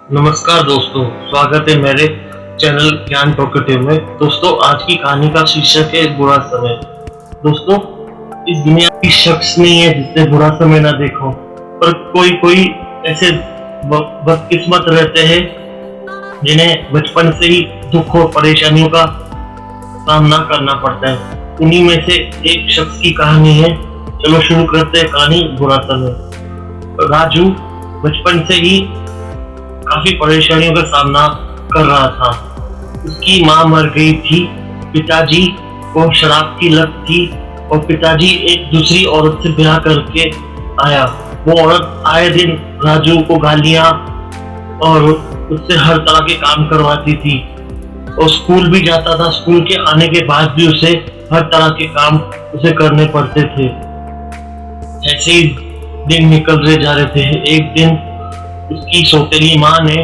नमस्कार दोस्तों, स्वागत है मेरे चैनल ज्ञान टॉकेटिव में। दोस्तों, आज की कहानी का शीर्षक है बुरा समय। दोस्तों, इस दुनिया की शख्स नहीं है जिसने बुरा समय ना देखो, पर कोई कोई ऐसे बदकिस्मत रहते हैं जिन्हें बचपन से ही दुख और परेशानियों का सामना करना पड़ता है। उन्हीं में से एक शख्स की कहानी है। चलो शुरू करते हैं कहानी बुरा समय। राजू बचपन से ही काफी परेशानियों का सामना कर रहा था। उसकी माँ मर गई थी, पिताजी को शराब की लत थी और पिताजी एक दूसरी औरत से ब्याह करके आया। वो औरत आए दिन राजू को गालियां और उससे हर तरह के काम करवाती थी और स्कूल भी जाता था। स्कूल के आने के बाद भी उसे हर तरह के काम उसे करने पड़ते थे। ऐसे ही दिन निकलते जा रहे थे। एक दिन उसकी सौतेली माँ ने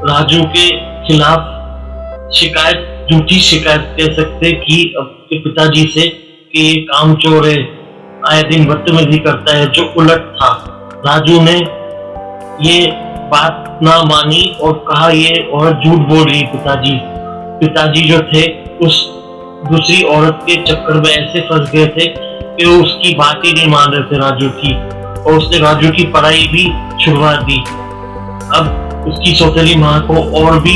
राजू के खिलाफ शिकायत, झूठी शिकायत कह सकते कि अपने पिताजी से कि ये कामचोर है, आए दिन बदतमीजी करता है, जो उलट था। राजू ने ये बात ना मानी और कहा ये औरत झूठ बोल रही। पिताजी जो थे उस दूसरी औरत के चक्कर में ऐसे फंस गए थे कि वो उसकी बात ही नहीं मान रहे थे राजू की, और उसने राजू की पढ़ाई भी छुड़वा दी। अब उसकी सौतेली माँ को और भी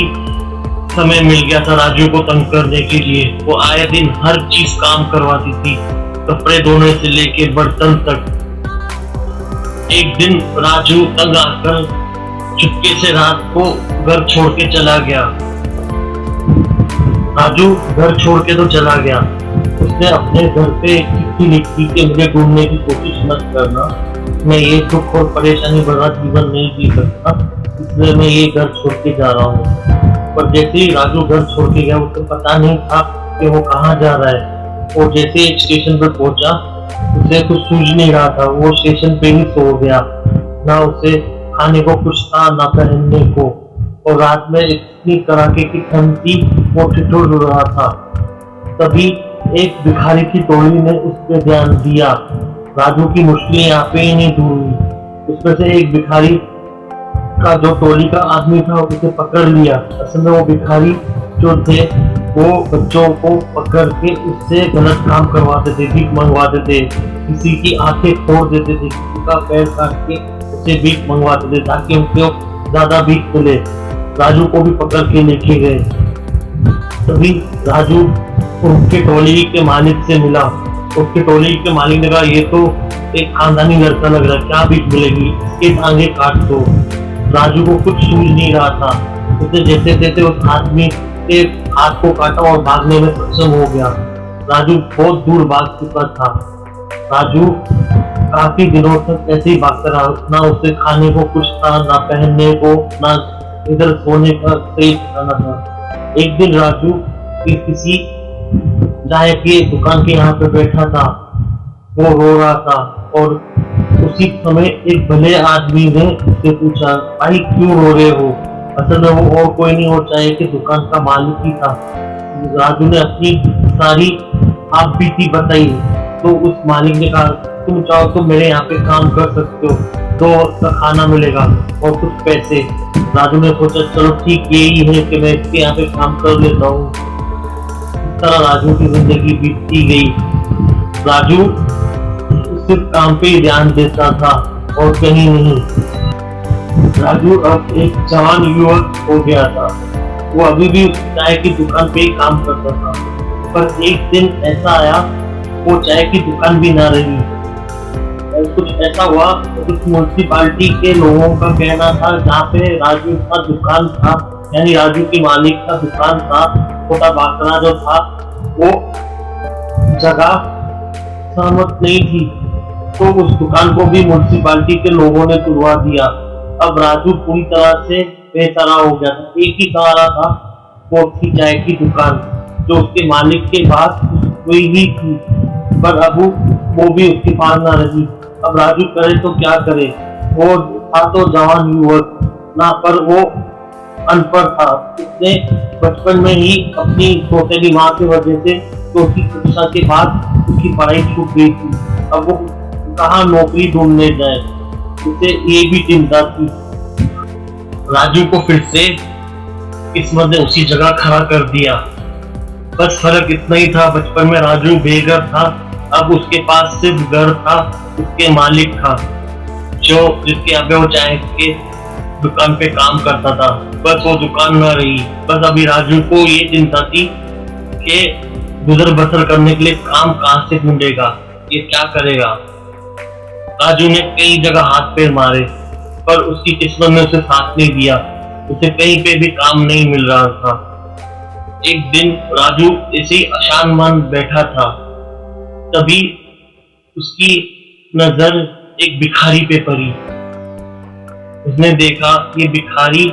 समय मिल गया था राजू को तंग करने के लिए। वो आए दिन हर चीज काम करवाती थी, कपड़े धोने से लेके बर्तन तक। एक दिन राजू तंग आकर चुपके से रात को घर छोड़ के चला गया। राजू घर छोड़ के तो चला गया, उसने अपने घर पे चिट्ठी लिखी कि मुझे ढूंढने की कोशिश मत करना, मैं ये दुख और परेशानी भरा जीवन नहीं जी सकता, इसलिए मैं ये घर छोड़ के जा रहा हूँ। पर जैसे ही राजू घर छोड़ के गया, उसे पता नहीं था कि वो कहाँ जा रहा है। और जैसे एक स्टेशन पर पहुंचा, उसे कुछ सूझ नहीं रहा था। वो स्टेशन पे ही सो गया। ना उसे खाने को कुछ था, ना पहनने को, और रात में इतनी कड़ाके की ठंड थी, वो ठिठुर रहा था। तभी एक भिखारी की टोली ने उस पर ध्यान दिया। राजू की मुश्किलें यहाँ पे ही नहीं दूर हुई। उसमें से एक भिखारी का जो टोली का आदमी था उसे पकड़ लिया। असल में वो भिखारी जो थे वो बच्चों को पकड़ के उससे गलत काम करवाते थे, भीख मंगवाते थे, किसी की आंखें फोड़ देते थे, किसी का पैर काट के उसे भीख मंगवाते थे ताकि उनको ज्यादा भीख मिले। राजू को भी पकड़ के लेके गए। तभी राजू उनके टोली के मालिक से मिला। उसके टोली के मालिक ने कहा ये तो एक खानदानी लड़का लग रहा है, क्या भीख मिलेगी, इसके टांगे काट दो। राजू को कुछ सूझ नहीं रहा था। उसने जैसे तैसे उस आदमी के हाथ को काटा और भागने में सक्षम हो गया। राजू बहुत दूर भाग चुका था। राजू काफी दिनों तक ऐसे ही भागता रहा। ना उसे खाने को कुछ था, ना पहनने को, ना इधर सोने का सही ठिकाना था। एक दिन राजू किसी चाय की दुकान के यहाँ पे बैठा था। वो रो रहा था और उसी समय एक भले आदमी ने उससे पूछा, भाई क्यों रो रहे हो? असल में वो और कोई नहीं, और चाय की दुकान का मालिक ही था। राजू ने अपनी सारी आप बीती बताई तो उस मालिक ने कहा, तुम चाहो तो मेरे यहाँ पे काम कर सकते हो, 2 वक्त का खाना मिलेगा और कुछ पैसे। राजू ने सोचा चलो ठीक यही है कि मैं इसके यहाँ पे काम कर लेता हूँ। इस तरह राजू की जिंदगी बीतती गई। राजू सिर्फ काम पे ही ध्यान देता था और कहीं नहीं। राजू अब एक जवान युवक हो गया था। वो अभी भी चाय की दुकान पे ही काम करता था, पर एक दिन ऐसा आया वो चाय की दुकान भी ना रही। कुछ ऐसा हुआ, कुछ म्युनिसिपालिटी के लोगों का कहना था जहाँ पे राजू का दुकान था, यानी राजू के मालिक का दुकान था, छोटा बाकरा जो था, वो जगह सहमत नहीं थी, तो उस दुकान को भी म्युनिसिपालिटी के लोगों ने तुड़वा दिया। अब राजू पूरी तरह से बेसहारा हो गया था। एक ही सहारा था, वो थी चाय की दुकान, जो उसके मालिक के पास कोई ही थी, पर अब वो भी उसके पास ना रही। अब राजू करे तो क्या करे? वो था तो जवान युवक ना, पर वो अनपढ़ था। उसने बचपन में ही अपनी सौतेली माँ की वजह से चौथी कक्षा के बाद उसकी पढ़ाई छूट गई थी। अब वो कहाँ नौकरी ढूंढने जाए, उसे ये भी चिंता थी। राजू को फिर से किस्मत ने उसी जगह खड़ा कर दिया। बस फर्क इतना ही था, बचपन में राजू बेघर था, अब उसके पास सिर्फ घर था, उसके मालिक था जो जिसके आगे वो चाय के दुकान पे काम करता था। बस वो दुकान न रही। बस अभी राजू को ये चिंता थी कि गुजर बसर करने के लिए काम कहाँ से ढूंढेगा, ये क्या करेगा। राजू ने कई जगह हाथ पैर मारे पर उसकी किस्मत ने उसे साथ नहीं दिया। उसे कहीं पे भी काम नहीं मिल रहा था। एक दिन राजू ऐसे ही अशांत मन बैठा था, तभी उसकी नजर एक भिखारी पे पड़ी। उसने देखा ये भिखारी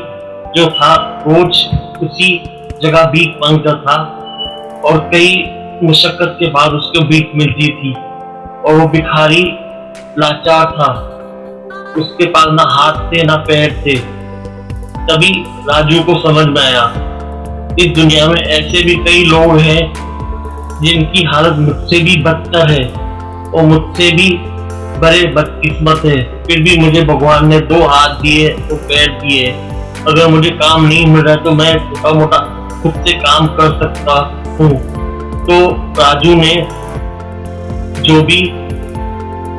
जो था रोज उसी जगह भीख मांगता था और कई मुशक्कत के बाद उसको भीख मिलती थी और वो भिखारी लाचार था, उसके पास ना हाथ थे ना पैर थे। तभी राजू को समझ में आया इस दुनिया में ऐसे भी कई लोग हैं जिनकी हालत मुझसे भी बदतर है और मुझसे भी बड़े बदकिस्मत है, फिर भी मुझे भगवान ने 2 हाथ दिए, 2 पैर दिए। अगर मुझे काम नहीं मिल रहा तो मैं छोटा मोटा खुद से काम कर सकता हूँ। तो राजू ने जो भी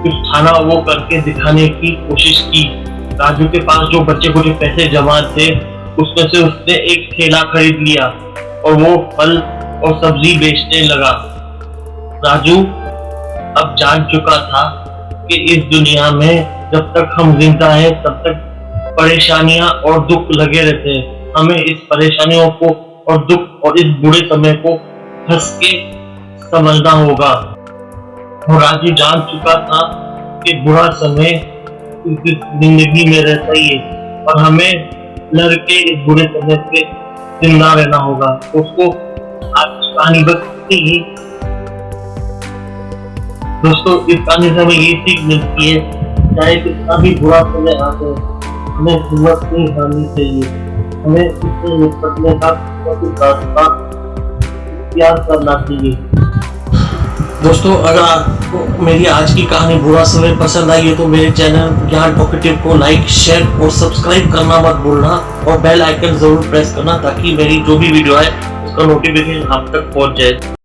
कुछ थाना वो करके दिखाने की कोशिश की। राजू के पास जो बच्चे कुछ पैसे जमा थे उसमें से उसने एक ठेला खरीद लिया और वो फल और सब्जी बेचने लगा। राजू अब जान चुका था कि इस दुनिया में जब तक हम जिंदा हैं तब तक परेशानियां और दुख लगे रहते हैं। हमें इस परेशानियों को और दुख और इस बुरे समय को हंस के समझना होगा। और राजू जान चुका था कि बुरा समय इस जिंदगी में रहता ही है और हमें लड़ के इस बुरे समय से जिंदा रहना होगा। उसको आज की कहानी बस ही दोस्तों, इस कहानी से हमें ये सीख मिलती है चाहे कितना भी बुरा समय आ जाए हमें हिम्मत नहीं हारनी चाहिए। हमें इससे निपटने का रास्ता इख्तियार करना चाहिए। दोस्तों, अगर आपको मेरी आज की कहानी बुरा समय पसंद आई है तो मेरे चैनल ज्ञान टॉकेटिव को लाइक, शेयर और सब्सक्राइब करना मत भूलना और बेल आइकन जरूर प्रेस करना ताकि मेरी जो भी वीडियो है उसका नोटिफिकेशन आप तक पहुंच जाए।